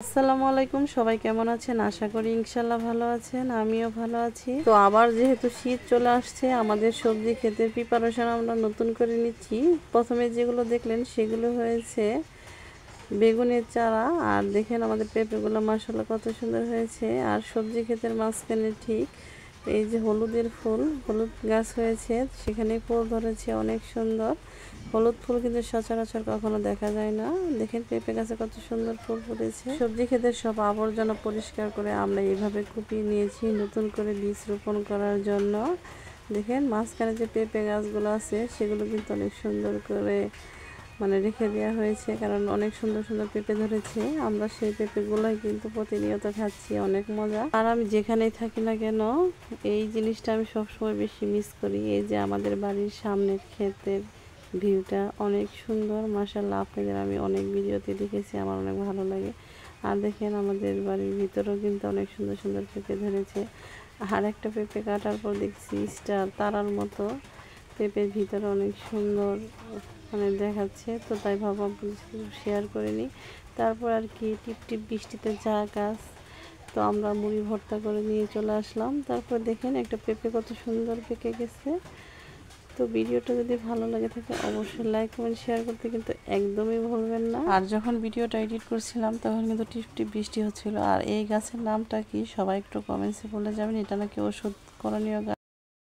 আসসালামু আলাইকুম, সবাই কেমন আছেন? আশা করি ইনশাল্লাহ ভালো আছেন, আমিও ভালো আছি। তো আবার যেহেতু শীত চলে আসছে, আমাদের সবজি ক্ষেতের প্রিপারেশন আমরা নতুন করে নিচ্ছি। প্রথমে যেগুলো দেখলেন সেগুলো হয়েছে বেগুনের চারা, আর দেখেন আমাদের পেঁপেগুলো মাশাআল্লাহ কত সুন্দর হয়েছে। আর সবজি ক্ষেতের মাঝখানে ঠিক এই যে হলুদ গাছ হয়েছে, সেখানে ফুল ধরেছে অনেক সুন্দর। হলুদ ফুল কিন্তু সচরাচর কখনো দেখা যায় না। দেখেন পেঁপে গাছে কত সুন্দর ফুল ফুটেছে। সবজি ক্ষেতের সব আবর্জনা পরিষ্কার করে আমরা এইভাবে কুপিয়ে নিয়েছি নতুন করে বীজ রোপণ করার জন্য। দেখেন মাঝখানে যে পেঁপে গাছগুলো আছে সেগুলো কিন্তু অনেক সুন্দর করে রেখে দেওয়া হয়েছে, কারণ অনেক সুন্দর সুন্দর পেঁপে ধরেছে। আমরা সেই পেঁপেগুলোই কিন্তু প্রতিনিয়ত খাচ্ছি, অনেক মজা। আর আমি যেখানেই থাকি না কেন এই জিনিসটা আমি সবসময় বেশি মিস করি। এই যে আমাদের বাড়ির সামনের ক্ষেতের ভিউটা অনেক সুন্দর মাশাআল্লাহ। আপনাদের আমি অনেক ভিডিওতে দেখেছি, আমার অনেক ভালো লাগে। আর দেখেন আমাদের বাড়ির ভিতরেও কিন্তু অনেক সুন্দর সুন্দর পেঁপে ধরেছে। আর একটা পেঁপে কাটার পর দেখছি স্টার তারার মতো পেঁপের ভিতরে অনেক সুন্দর দেখাচ্ছে। তো তাই ভাবলাম শেয়ার করে নিই। তারপর আর কি টিপ টিপ বৃষ্টিতে চা গাছ, তো আমরা মুড়ি ভর্তা করে নিয়ে চলে আসলাম। তারপর দেখেন একটা পেঁপে কত সুন্দর পেকে গেছে। তো ভিডিওটা যদি ভালো লাগে থাকে অবশ্যই লাইক কমেন্ট শেয়ার করতে কিন্তু একদমই ভুলবেন না। আর যখন ভিডিওটা এডিট করছিলাম তখন কিন্তু টিপ টিপ বৃষ্টি হচ্ছিল। আর এই গাছের নামটা কি সবাই একটু কমেন্টসে বলে যাবেন। এটা নাকি ওষুধ করণীয় গাছ।